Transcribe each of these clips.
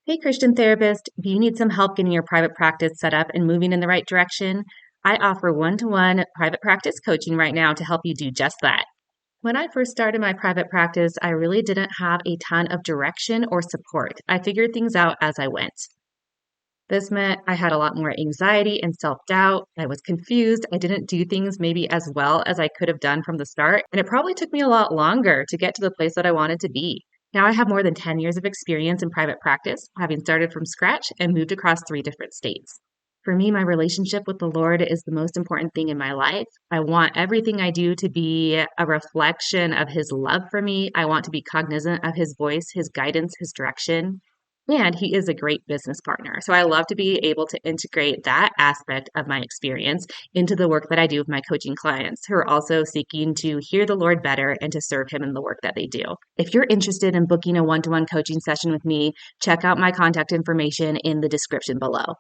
Hey, Christian therapist, do you need some help getting your private practice set up and moving in the right direction? I offer one-to-one private practice coaching right now to help you do just that. When I first started my private practice, I really didn't have a ton of direction or support. I figured things out as I went. This meant I had a lot more anxiety and self-doubt. I was confused. I didn't do things maybe as well as I could have done from the start, and it probably took me a lot longer to get to the place that I wanted to be. Now I have more than 10 years of experience in private practice, having started from scratch and moved across 3 different states. For me, my relationship with the Lord is the most important thing in my life. I want everything I do to be a reflection of His love for me. I want to be cognizant of His voice, His guidance, His direction. And He is a great business partner. So I love to be able to integrate that aspect of my experience into the work that I do with my coaching clients who are also seeking to hear the Lord better and to serve Him in the work that they do. If you're interested in booking a one-to-one coaching session with me, check out my contact information in the description below.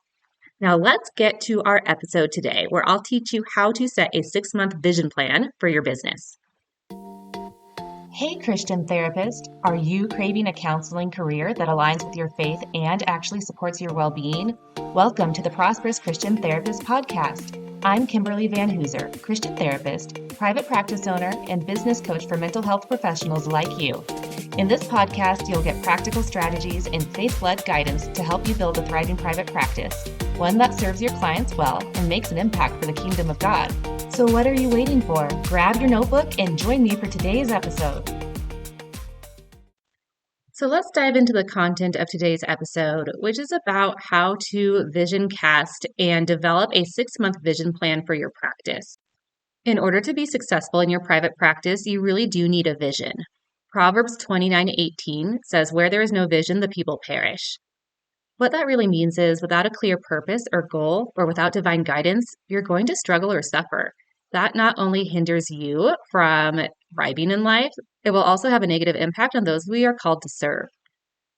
Now, let's get to our episode today, where I'll teach you how to set a 6-month vision plan for your business. Hey, Christian therapist, are you craving a counseling career that aligns with your faith and actually supports your well-being? Welcome to the Prosperous Christian Therapist Podcast. I'm Kimberly Van Hooser, Christian therapist, private practice owner, and business coach for mental health professionals like you. In this podcast, you'll get practical strategies and faith-led guidance to help you build a thriving private practice, one that serves your clients well and makes an impact for the kingdom of God. So what are you waiting for? Grab your notebook and join me for today's episode. So let's dive into the content of today's episode, which is about how to vision cast and develop a 6-month vision plan for your practice. In order to be successful in your private practice, you really do need a vision. Proverbs 29:18 says, "Where there is no vision, the people perish." What that really means is without a clear purpose or goal, or without divine guidance, you're going to struggle or suffer. That not only hinders you from thriving in life, it will also have a negative impact on those we are called to serve.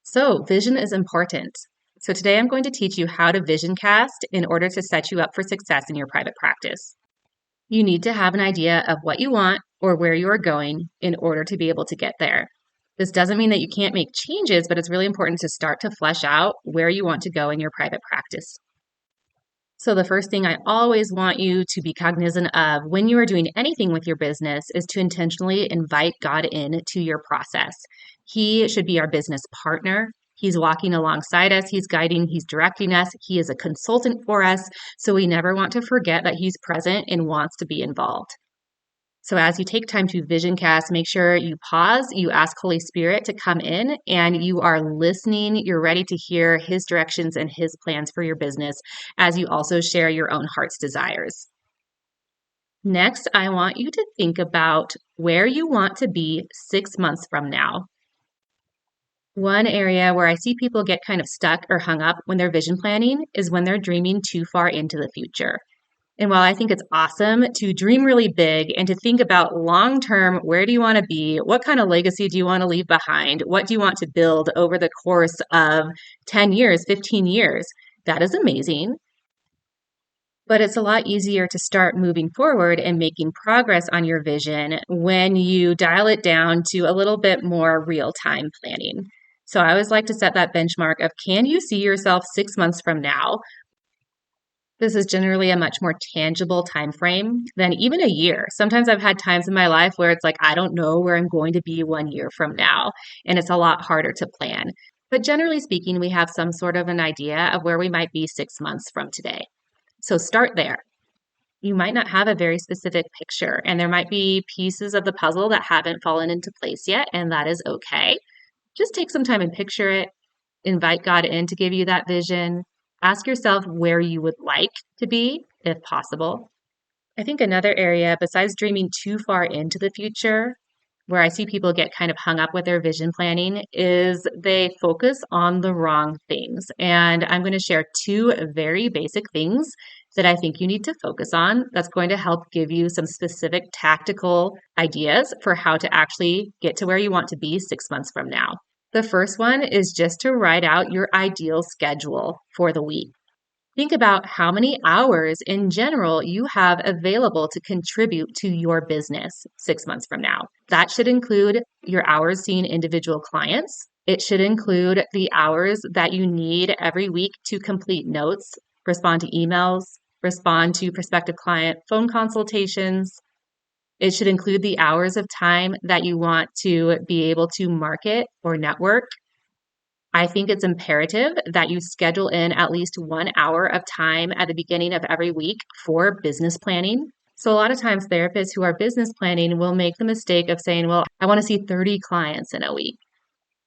So, vision is important. So, today I'm going to teach you how to vision cast in order to set you up for success in your private practice. You need to have an idea of what you want or where you are going in order to be able to get there. This doesn't mean that you can't make changes, but it's really important to start to flesh out where you want to go in your private practice. So the first thing I always want you to be cognizant of when you are doing anything with your business is to intentionally invite God into your process. He should be our business partner. He's walking alongside us. He's guiding, he's directing us. He is a consultant for us. So we never want to forget that he's present and wants to be involved. So as you take time to vision cast, make sure you pause, you ask Holy Spirit to come in, and you are listening. You're ready to hear His directions and His plans for your business as you also share your own heart's desires. Next, I want you to think about where you want to be 6 months from now. One area where I see people get kind of stuck or hung up when they're vision planning is when they're dreaming too far into the future. And while I think it's awesome to dream really big and to think about long term, where do you want to be? What kind of legacy do you want to leave behind? What do you want to build over the course of 10 years, 15 years? That is amazing. But it's a lot easier to start moving forward and making progress on your vision when you dial it down to a little bit more real time planning. So I always like to set that benchmark of, can you see yourself 6 months from now? This is generally a much more tangible time frame than even a year. Sometimes I've had times in my life where it's like, I don't know where I'm going to be 1 year from now, and it's a lot harder to plan. But generally speaking, we have some sort of an idea of where we might be 6 months from today. So start there. You might not have a very specific picture, and there might be pieces of the puzzle that haven't fallen into place yet, and that is okay. Just take some time and picture it. Invite God in to give you that vision. Ask yourself where you would like to be, if possible. I think another area, besides dreaming too far into the future, where I see people get kind of hung up with their vision planning, is they focus on the wrong things. And I'm going to share 2 very basic things that I think you need to focus on that's going to help give you some specific tactical ideas for how to actually get to where you want to be 6 months from now. The first one is just to write out your ideal schedule for the week. Think about how many hours in general you have available to contribute to your business 6 months from now. That should include your hours seeing individual clients, It should include the hours that you need every week to complete notes, respond to emails, respond to prospective client phone consultations. It should include the hours of time that you want to be able to market or network. I think it's imperative that you schedule in at least 1 hour of time at the beginning of every week for business planning. So, a lot of times, therapists who are business planning will make the mistake of saying, well, I want to see 30 clients in a week.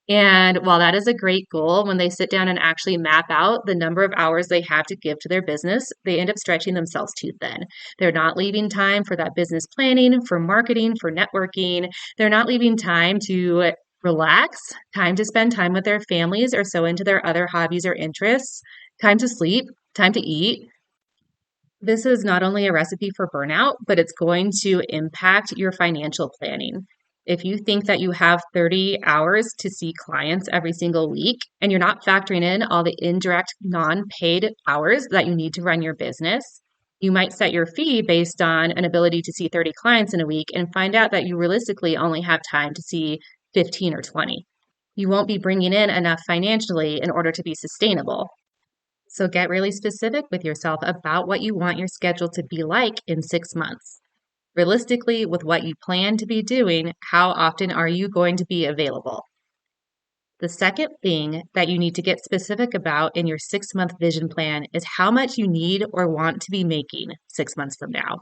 And while that is a great goal, when they sit down and actually map out the number of hours they have to give to their business, they end up stretching themselves too thin. They're not leaving time for that business planning, for marketing, for networking. They're not leaving time to relax, time to spend time with their families or so into their other hobbies or interests, time to sleep, time to eat. This is not only a recipe for burnout, but it's going to impact your financial planning. If you think that you have 30 hours to see clients every single week and you're not factoring in all the indirect non-paid hours that you need to run your business, you might set your fee based on an ability to see 30 clients in a week and find out that you realistically only have time to see 15 or 20. You won't be bringing in enough financially in order to be sustainable. So get really specific with yourself about what you want your schedule to be like in 6 months. Realistically, with what you plan to be doing, how often are you going to be available? The second thing that you need to get specific about in your 6-month vision plan is how much you need or want to be making 6 months from now.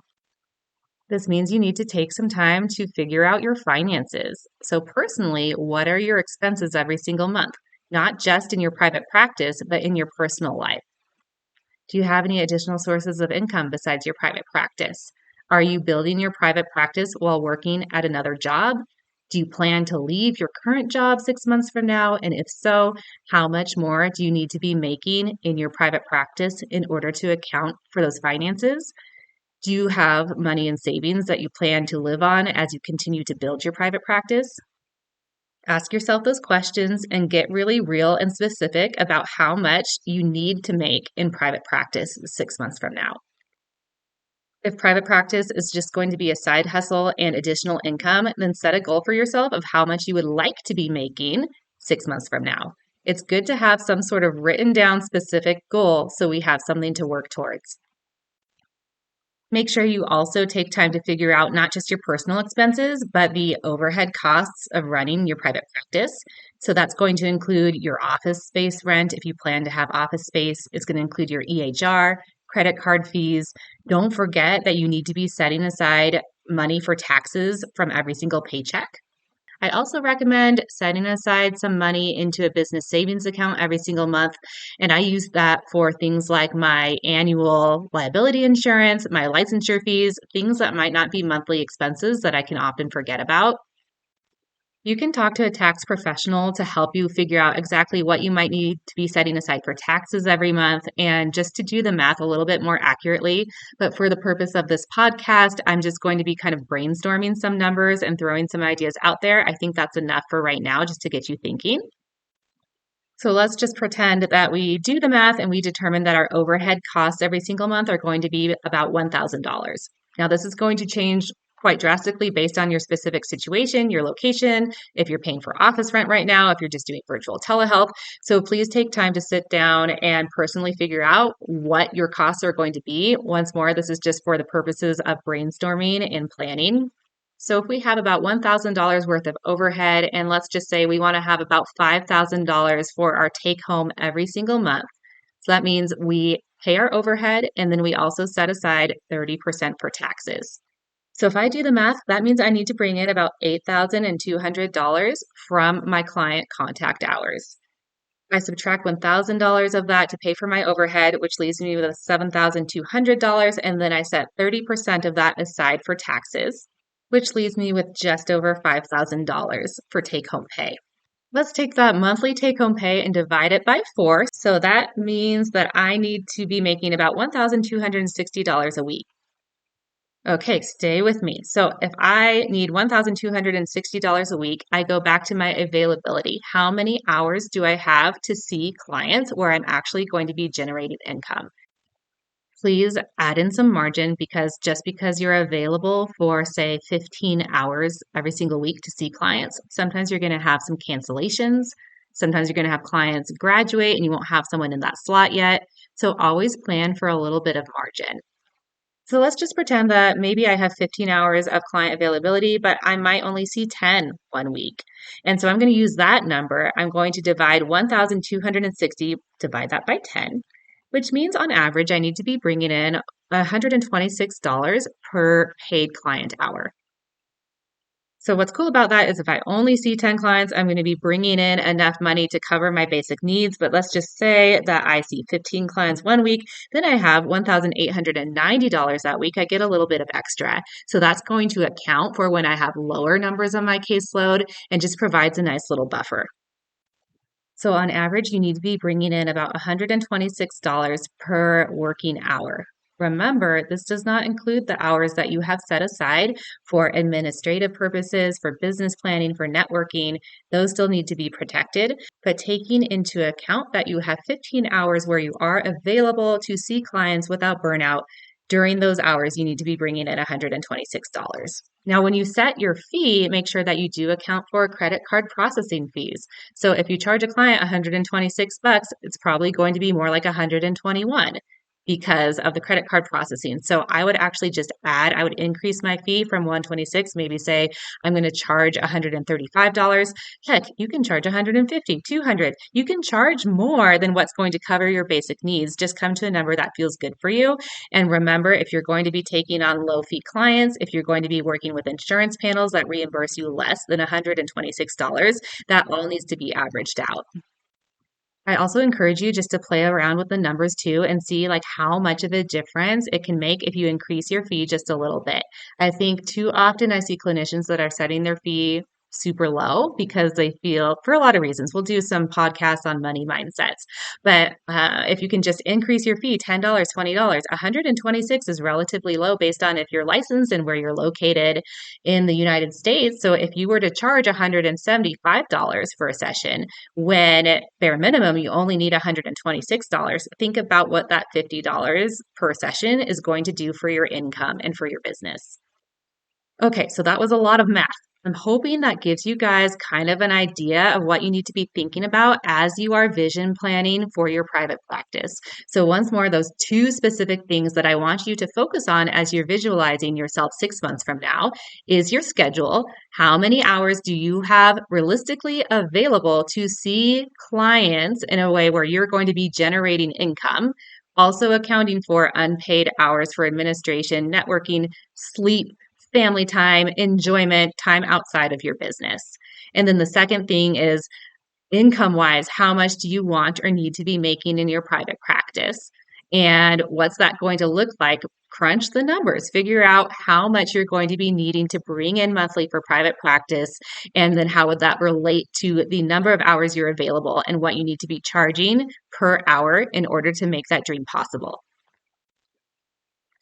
This means you need to take some time to figure out your finances. So, personally, what are your expenses every single month? Not just in your private practice, but in your personal life. Do you have any additional sources of income besides your private practice? Are you building your private practice while working at another job? Do you plan to leave your current job 6 months from now? And if so, how much more do you need to be making in your private practice in order to account for those finances? Do you have money in savings that you plan to live on as you continue to build your private practice? Ask yourself those questions and get really real and specific about how much you need to make in private practice 6 months from now. If private practice is just going to be a side hustle and additional income, then set a goal for yourself of how much you would like to be making 6 months from now. It's good to have some sort of written down specific goal so we have something to work towards. Make sure you also take time to figure out not just your personal expenses, but the overhead costs of running your private practice. So that's going to include your office space rent if you plan to have office space. It's going to include your EHR, credit card fees. Don't forget that you need to be setting aside money for taxes from every single paycheck. I also recommend setting aside some money into a business savings account every single month. And I use that for things like my annual liability insurance, my licensure fees, things that might not be monthly expenses that I can often forget about. You can talk to a tax professional to help you figure out exactly what you might need to be setting aside for taxes every month and just to do the math a little bit more accurately. But for the purpose of this podcast, I'm just going to be kind of brainstorming some numbers and throwing some ideas out there. I think that's enough for right now just to get you thinking. So let's just pretend that we do the math and we determine that our overhead costs every single month are going to be about $1,000. Now, this is going to change quite drastically based on your specific situation, your location, if you're paying for office rent right now, if you're just doing virtual telehealth. So please take time to sit down and personally figure out what your costs are going to be. Once more, this is just for the purposes of brainstorming and planning. So if we have about $1,000 worth of overhead, and let's just say we want to have about $5,000 for our take home every single month. So that means we pay our overhead and then we also set aside 30% for taxes. So if I do the math, that means I need to bring in about $8,200 from my client contact hours. I subtract $1,000 of that to pay for my overhead, which leaves me with $7,200, and then I set 30% of that aside for taxes, which leaves me with just over $5,000 for take-home pay. Let's take that monthly take-home pay and divide it by 4. So that means that I need to be making about $1,260 a week. Okay, stay with me. So if I need $1,260 a week, I go back to my availability. How many hours do I have to see clients where I'm actually going to be generating income? Please add in some margin because just because you're available for, say, 15 hours every single week to see clients, sometimes you're going to have some cancellations. Sometimes you're going to have clients graduate and you won't have someone in that slot yet. So always plan for a little bit of margin. So let's just pretend that maybe I have 15 hours of client availability, but I might only see 10 one week. And so I'm going to use that number. I'm going to divide 1,260, divide that by 10, which means on average, I need to be bringing in $126 per paid client hour. So what's cool about that is if I only see 10 clients, I'm going to be bringing in enough money to cover my basic needs. But let's just say that I see 15 clients one week, then I have $1,890 that week. I get a little bit of extra. So that's going to account for when I have lower numbers on my caseload and just provides a nice little buffer. So on average, you need to be bringing in about $126 per working hour. Remember, this does not include the hours that you have set aside for administrative purposes, for business planning, for networking. Those still need to be protected, but taking into account that you have 15 hours where you are available to see clients without burnout, during those hours, you need to be bringing in $126. Now, when you set your fee, make sure that you do account for credit card processing fees. So if you charge a client $126, it's probably going to be more like $121 because of the credit card processing. So I would actually just I would increase my fee from $126, maybe say I'm going to charge $135. Heck, you can charge $150, $200. You can charge more than what's going to cover your basic needs. Just come to a number that feels good for you. And remember, if you're going to be taking on low fee clients, if you're going to be working with insurance panels that reimburse you less than $126, that all needs to be averaged out. I also encourage you just to play around with the numbers too and see like how much of a difference it can make if you increase your fee just a little bit. I think too often I see clinicians that are setting their fee super low because they feel, for a lot of reasons, we'll do some podcasts on money mindsets, but if you can just increase your fee $10, $20, $126 is relatively low based on if you're licensed and where you're located in the United States. So if you were to charge $175 for a session, when at bare minimum you only need $126, think about what that $50 per session is going to do for your income and for your business. Okay, so that was a lot of math. I'm hoping that gives you guys kind of an idea of what you need to be thinking about as you are vision planning for your private practice. So, once more, those two specific things that I want you to focus on as you're visualizing yourself 6 months from now is your schedule. How many hours do you have realistically available to see clients in a way where you're going to be generating income? Also, accounting for unpaid hours for administration, networking, sleep, family time, enjoyment, time outside of your business. And then the second thing is income wise, how much do you want or need to be making in your private practice? And what's that going to look like? Crunch the numbers, figure out how much you're going to be needing to bring in monthly for private practice. And then how would that relate to the number of hours you're available and what you need to be charging per hour in order to make that dream possible.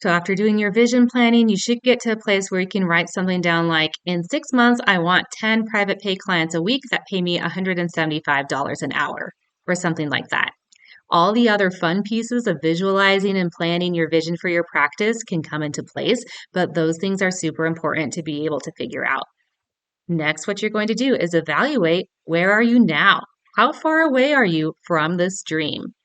So after doing your vision planning, you should get to a place where you can write something down like, in 6 months, I want 10 private pay clients a week that pay me $175 an hour, or something like that. All the other fun pieces of visualizing and planning your vision for your practice can come into place, but those things are super important to be able to figure out. Next, what you're going to do is evaluate, where are you now? How far away are you from this dream?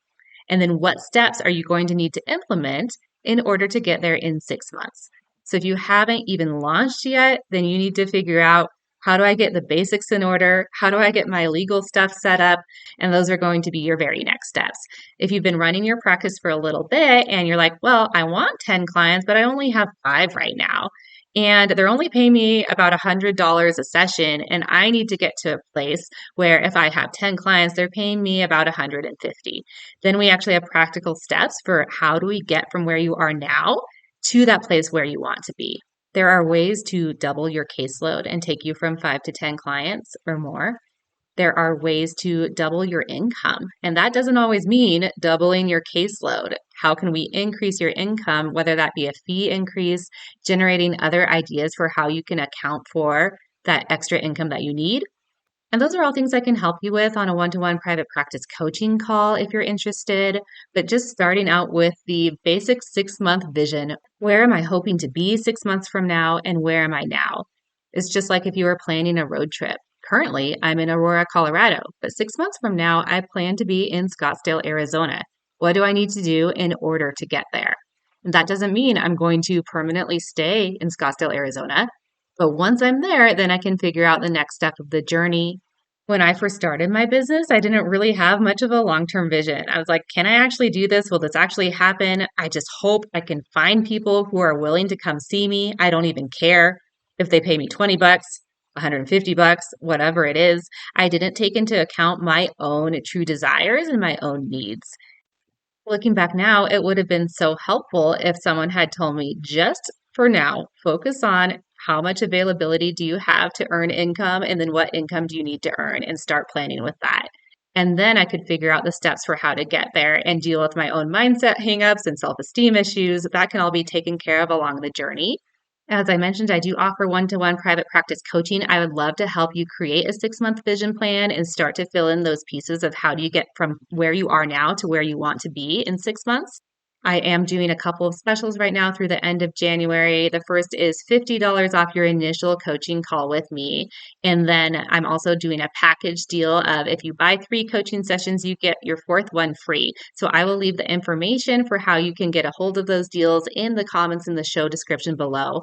And then what steps are you going to need to implement in order to get there in 6 months? So if you haven't even launched yet, then you need to figure out, how do I get the basics in order? How do I get my legal stuff set up? And those are going to be your very next steps. If you've been running your practice for a little bit and you're like, well, I want 10 clients, but I only have 5 right now, and they're only paying me about $100 a session, and I need to get to a place where if I have 10 clients, they're paying me about $150. Then we actually have practical steps for how do we get from where you are now to that place where you want to be. There are ways to double your caseload and take you from 5 to 10 clients or more. There are ways to double your income, and that doesn't always mean doubling your caseload. How can we increase your income, whether that be a fee increase, generating other ideas for how you can account for that extra income that you need? And those are all things I can help you with on a one-to-one private practice coaching call if you're interested. But just starting out with the basic 6-month vision. Where am I hoping to be 6 months from now, and where am I now? It's just like if you were planning a road trip. Currently, I'm in Aurora, Colorado, but 6 months from now, I plan to be in Scottsdale, Arizona. What do I need to do in order to get there? And that doesn't mean I'm going to permanently stay in Scottsdale, Arizona, but once I'm there, then I can figure out the next step of the journey. When I first started my business, I didn't really have much of a long term vision. I was like, can I actually do this? Will this actually happen? I just hope I can find people who are willing to come see me. I don't even care if they pay me 20 bucks, 150 bucks, whatever it is. I didn't take into account my own true desires and my own needs. Looking back now, it would have been so helpful if someone had told me just for now, focus on how much availability do you have to earn income, and then what income do you need to earn, and start planning with that. And then I could figure out the steps for how to get there and deal with my own mindset hangups and self esteem issues. That can all be taken care of along the journey. As I mentioned, I do offer one-to-one private practice coaching. I would love to help you create a 6 month vision plan and start to fill in those pieces of how do you get from where you are now to where you want to be in 6 months. I am doing a couple of specials right now through the end of January. The first is $50 off your initial coaching call with me. And then I'm also doing a package deal of if you buy 3 coaching sessions, you get your fourth one free. So I will leave the information for how you can get a hold of those deals in the comments in the show description below.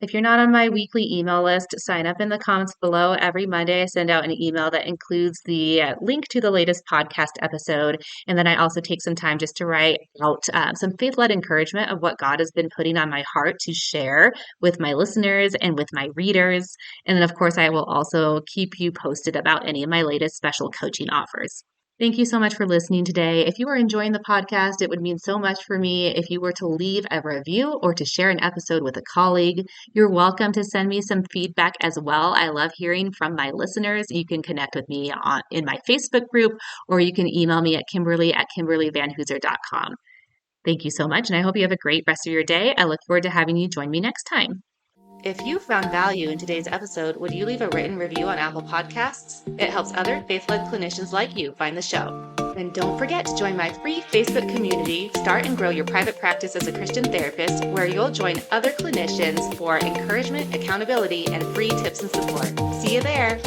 If you're not on my weekly email list, sign up in the comments below. Every Monday, I send out an email that includes the link to the latest podcast episode. And then I also take some time just to write out some faith-led encouragement of what God has been putting on my heart to share with my listeners and with my readers. And then, of course, I will also keep you posted about any of my latest special coaching offers. Thank you so much for listening today. If you are enjoying the podcast, it would mean so much for me if you were to leave a review or to share an episode with a colleague. You're welcome to send me some feedback as well. I love hearing from my listeners. You can connect with me in my Facebook group, or you can email me at kimberly@kimberlyvanhooser.com. Thank you so much, and I hope you have a great rest of your day. I look forward to having you join me next time. If you found value in today's episode, would you leave a written review on Apple Podcasts? It helps other faith-led clinicians like you find the show. And don't forget to join my free Facebook community, Start and Grow Your Private Practice as a Christian Therapist, where you'll join other clinicians for encouragement, accountability, and free tips and support. See you there.